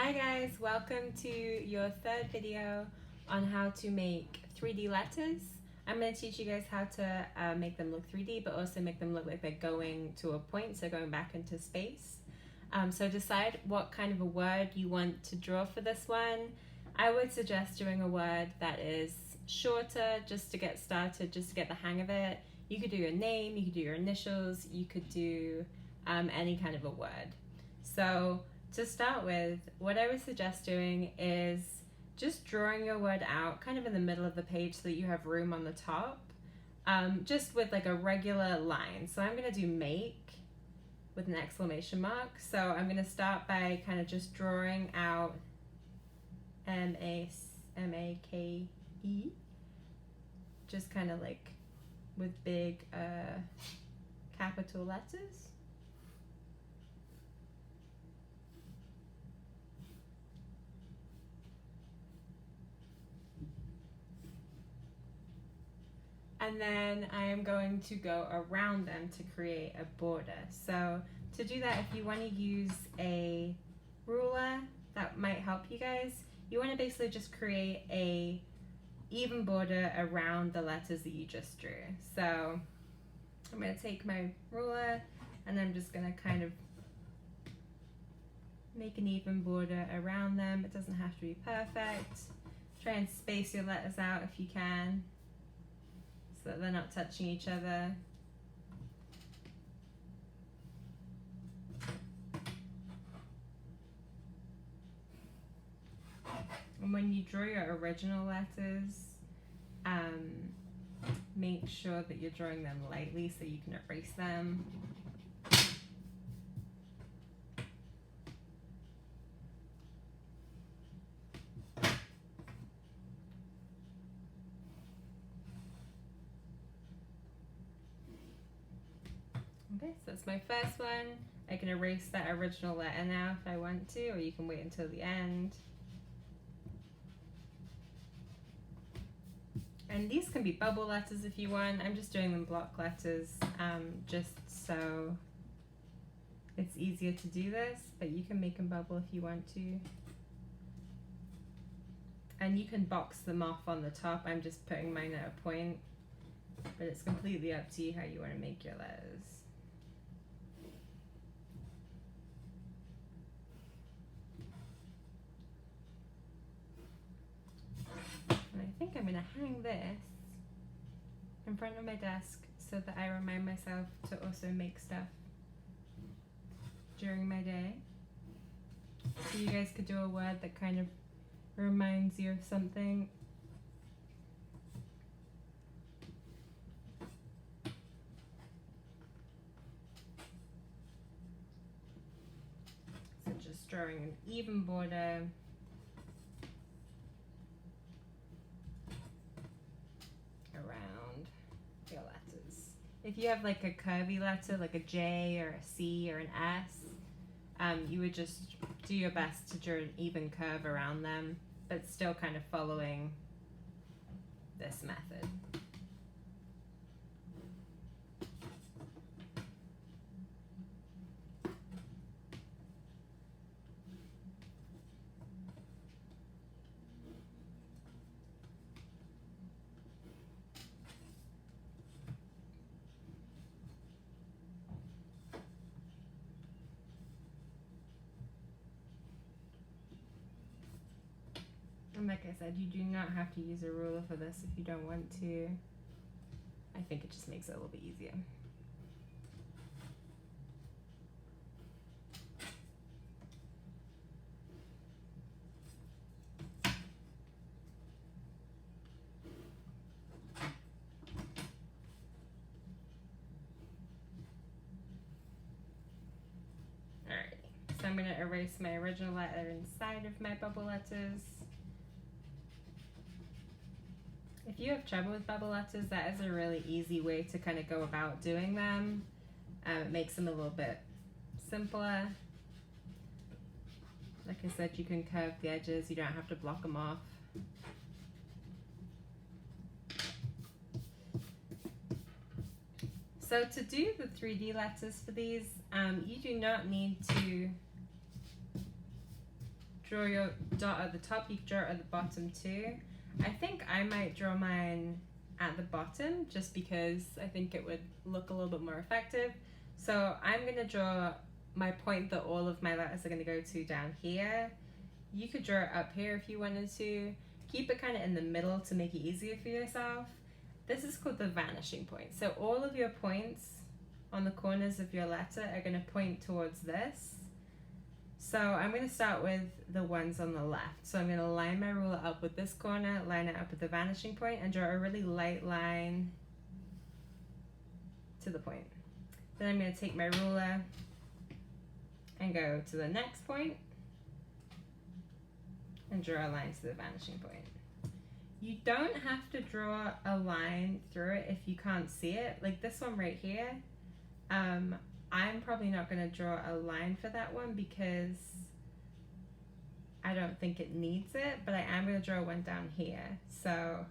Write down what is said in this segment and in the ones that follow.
Hi guys, welcome to your third video on how to make 3D letters. I'm going to teach you guys how to make them look 3D, but also make them look like they're going to a point, so going back into space. So decide what kind of a word you want to draw for this one. I would suggest doing a word that is shorter just to get started, just to get the hang of it. You could do your name, you could do your initials, you could do any kind of a word. So to start with, what I would suggest doing is just drawing your word out kind of in the middle of the page so that you have room on the top, just with like a regular line. So I'm going to do make with an exclamation mark. So I'm going to start by kind of just drawing out M-A-K-E, just kind of like with big capital letters. And then I am going to go around them to create a border. So to do that, if you want to use a ruler, that might help you guys. You want to basically just create a even border around the letters that you just drew. So I'm going to take my ruler and I'm just going to kind of make an even border around them. It doesn't have to be perfect. Try and space your letters out if you can, so that they're not touching each other. And when you draw your original letters, make sure that you're drawing them lightly so you can erase them. Okay, so that's my first one. I can erase that original letter now if I want to, or you can wait until the end. And these can be bubble letters if you want. I'm just doing them block letters, just so it's easier to do this, but you can make them bubble if you want to. And you can box them off on the top. I'm just putting mine at a point, but it's completely up to you how you want to make your letters. And I think I'm going to hang this in front of my desk so that I remind myself to also make stuff during my day. So you guys could do a word that kind of reminds you of something. So just drawing an even border. Around your letters. If you have like a curvy letter, like a J or a C or an S, you would just do your best to draw an even curve around them, but still kind of following this method. And like I said, you do not have to use a ruler for this if you don't want to. I think it just makes it a little bit easier. Alright, so I'm going to erase my original letter inside of my bubble letters. If you have trouble with bubble letters, that is a really easy way to kind of go about doing them. It makes them a little bit simpler. Like I said, you can curve the edges, you don't have to block them off. So to do the 3D letters for these, you do not need to draw your dot at the top, you can draw it at the bottom too. I think I might draw mine at the bottom just because I think it would look a little bit more effective. So I'm going to draw my point that all of my letters are going to go to down here. You could draw it up here if you wanted to. Keep it kind of in the middle to make it easier for yourself. This is called the vanishing point. So all of your points on the corners of your letter are going to point towards this. So I'm going to start with the ones on the left. So I'm going to line my ruler up with this corner, line it up with the vanishing point, and draw a really light line to the point. Then I'm going to take my ruler and go to the next point and draw a line to the vanishing point. You don't have to draw a line through it if you can't see it. Like this one right here, I'm probably not going to draw a line for that one because I don't think it needs it, but I am going to draw one down here. So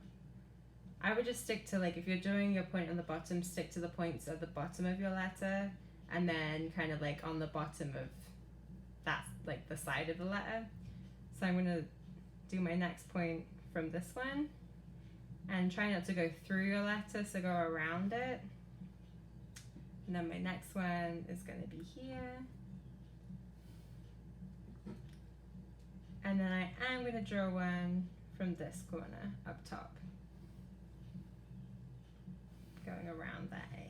I would just stick to, like, if you're doing your point on the bottom, stick to the points at the bottom of your letter, and then kind of like on the bottom of that, like the side of the letter. So I'm going to do my next point from this one and try not to go through your letter, so go around it. And then my next one is going to be here. And then I am going to draw one from this corner up top, going around that A.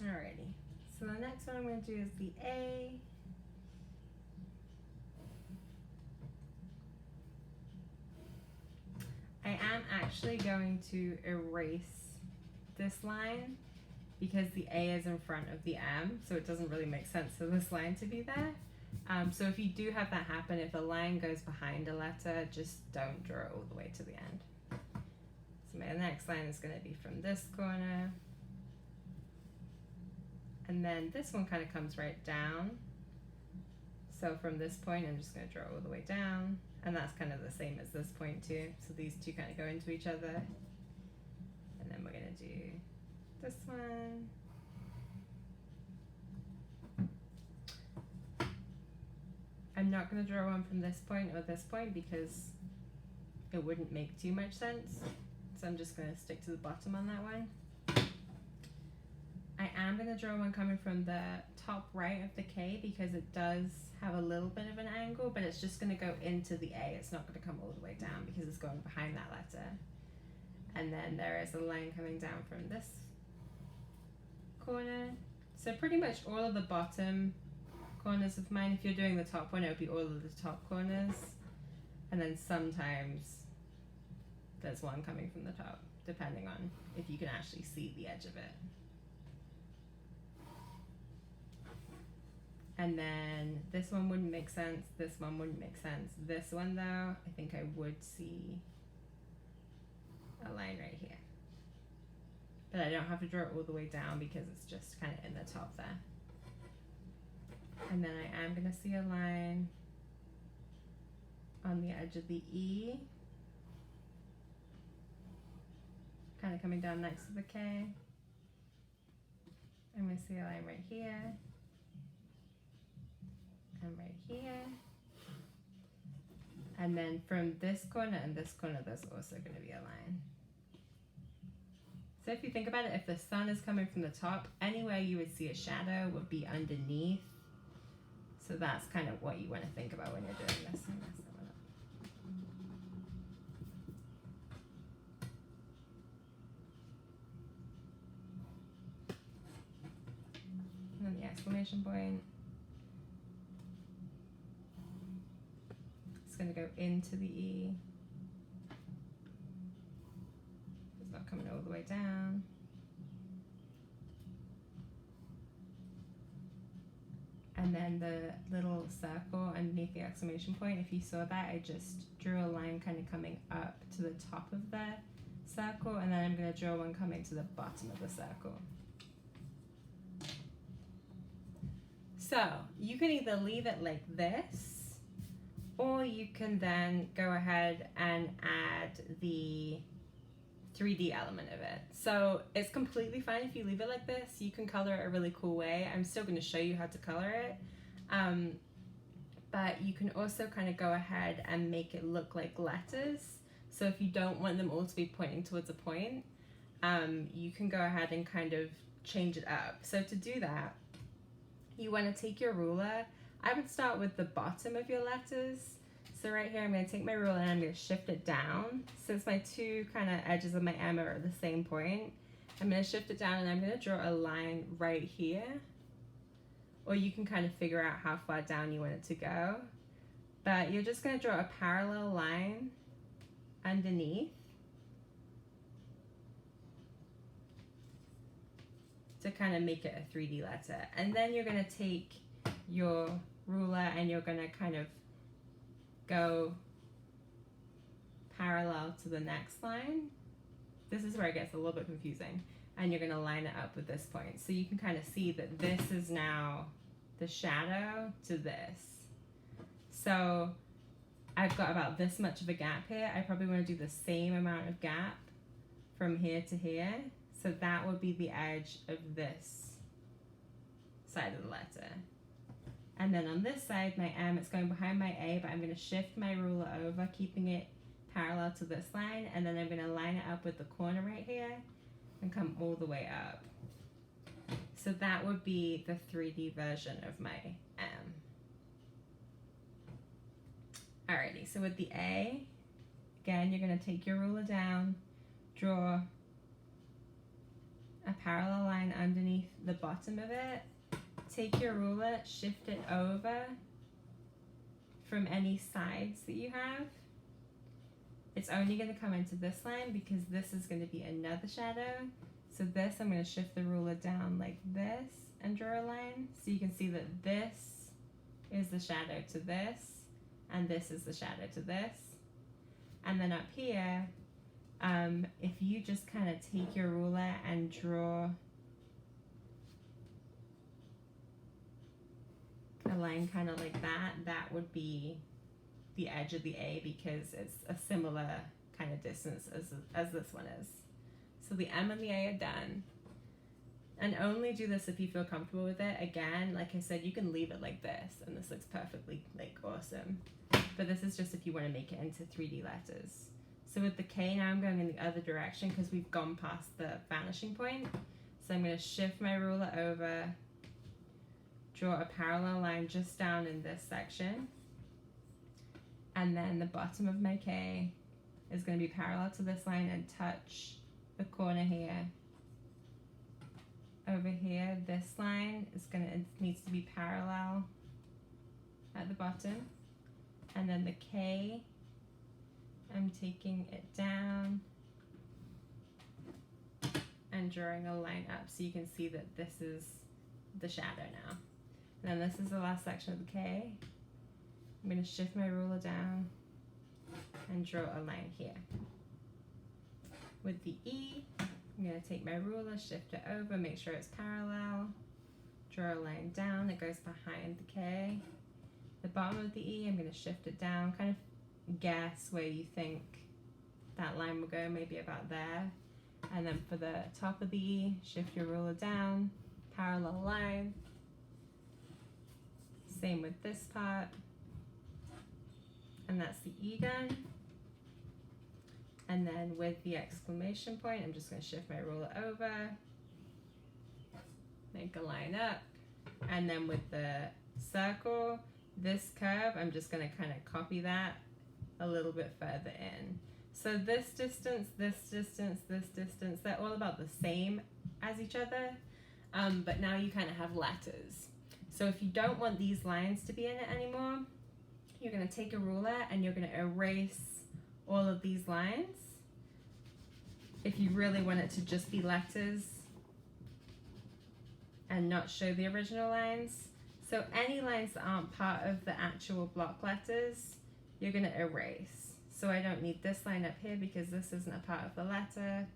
Alrighty, so the next one I'm going to do is the A. I am actually going to erase this line because the A is in front of the M, so it doesn't really make sense for this line to be there. So if you do have that happen, if a line goes behind a letter, just don't draw it all the way to the end. So my next line is going to be from this corner. And then this one kind of comes right down. So from this point, I'm just going to draw all the way down. And that's kind of the same as this point too. So these two kind of go into each other. And then we're going to do this one. I'm not going to draw one from this point or this point because it wouldn't make too much sense. So I'm just going to stick to the bottom on that one. I am going to draw one coming from the top right of the K because it does have a little bit of an angle, but it's just going to go into the A. It's not going to come all the way down because it's going behind that letter. And then there is a line coming down from this corner. So pretty much all of the bottom corners of mine, if you're doing the top one, it would be all of the top corners. And then sometimes there's one coming from the top, depending on if you can actually see the edge of it. And then this one wouldn't make sense, this one wouldn't make sense. This one though, I think I would see a line right here. But I don't have to draw it all the way down because it's just kind of in the top there. And then I am going to see a line on the edge of the E, kind of coming down next to the K. I'm going to see a line right here. And right here. And then from this corner and this corner, there's also going to be a line. So if you think about it, if the sun is coming from the top, anywhere you would see a shadow would be underneath. So that's kind of what you want to think about when you're doing this. And then the exclamation point. It's going to go into the E. It's not coming all the way down. And then the little circle underneath the exclamation point, if you saw that, I just drew a line kind of coming up to the top of the circle, and then I'm going to draw one coming to the bottom of the circle. So you can either leave it like this, or you can then go ahead and add the 3D element of it. So it's completely fine if you leave it like this. You can color it a really cool way. I'm still going to show you how to color it. But you can also kind of go ahead and make it look like letters. So if you don't want them all to be pointing towards a point, you can go ahead and kind of change it up. So to do that, you want to take your ruler. I would start with the bottom of your letters. So right here, I'm going to take my ruler and I'm going to shift it down. Since my two kind of edges of my M are at the same point, I'm going to shift it down and I'm going to draw a line right here. Or you can kind of figure out how far down you want it to go. But you're just going to draw a parallel line underneath to kind of make it a 3D letter. And then you're going to take your ruler and you're going to kind of go parallel to the next line. This is where it gets a little bit confusing. And you're going to line it up with this point. So you can kind of see that this is now the shadow to this. So I've got about this much of a gap here. I probably want to do the same amount of gap from here to here. So that would be the edge of this side of the letter. And then on this side, my M, it's going behind my A, but I'm going to shift my ruler over, keeping it parallel to this line. And then I'm going to line it up with the corner right here and come all the way up. So that would be the 3D version of my M. Alrighty, so with the A, again, you're going to take your ruler down, draw a parallel line underneath the bottom of it. Take your ruler, shift it over from any sides that you have. It's only going to come into this line because this is going to be another shadow. So this, I'm going to shift the ruler down like this and draw a line. So you can see that this is the shadow to this, and this is the shadow to this. And then up here, if you just kind of take your ruler and draw a line kind of like that, that would be the edge of the A because it's a similar kind of distance as this one is. So the M and the A are done. And only do this if you feel comfortable with it. Again, like I said, you can leave it like this and this looks perfectly like awesome. But this is just if you want to make it into 3D letters. So with the K now I'm going in the other direction because we've gone past the vanishing point. So I'm going to shift my ruler over, draw a parallel line just down in this section. And then the bottom of my K is going to be parallel to this line and touch the corner here. Over here, this line is it needs to be parallel at the bottom. And then the K, I'm taking it down and drawing a line up so you can see that this is the shadow now. And then this is the last section of the K. I'm going to shift my ruler down and draw a line here. With the E, I'm going to take my ruler, shift it over, make sure it's parallel, draw a line down that goes behind the K. The bottom of the E, I'm going to shift it down, kind of guess where you think that line will go, maybe about there. And then for the top of the E, shift your ruler down, parallel line. Same with this part. And that's the E done. And then with the exclamation point, I'm just going to shift my ruler over, make a line up. And then with the circle, this curve, I'm just going to kind of copy that a little bit further in. So this distance, this distance, this distance, they're all about the same as each other, but now you kind of have letters. So if you don't want these lines to be in it anymore, you're going to take a ruler and you're going to erase all of these lines. If you really want it to just be letters and not show the original lines. So any lines that aren't part of the actual block letters, you're going to erase. So I don't need this line up here because this isn't a part of the letter.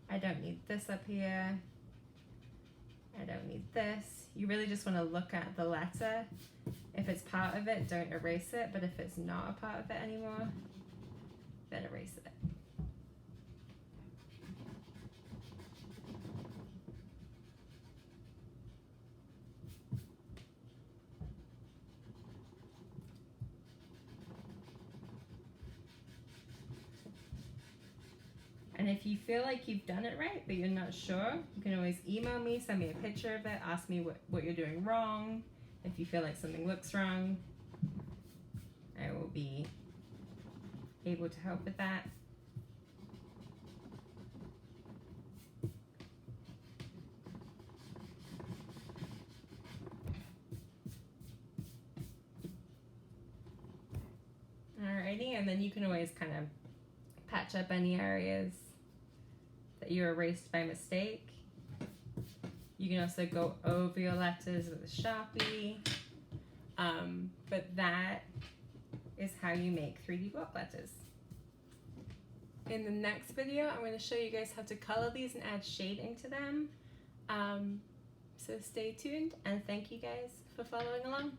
I don't need this up here. I don't need this. You really just want to look at the letter. If it's part of it, don't erase it. But if it's not a part of it anymore, then erase it. if you feel like you've done it right, but you're not sure, you can always email me, send me a picture of it, ask me what you're doing wrong. If you feel like something looks wrong, I will be able to help with that. Alrighty, and then you can always kind of patch up any areas that you erased by mistake. You can also go over your letters with a Sharpie. But that is how you make 3D block letters. In the next video, I'm going to show you guys how to color these and add shading to them. So stay tuned, and thank you guys for following along.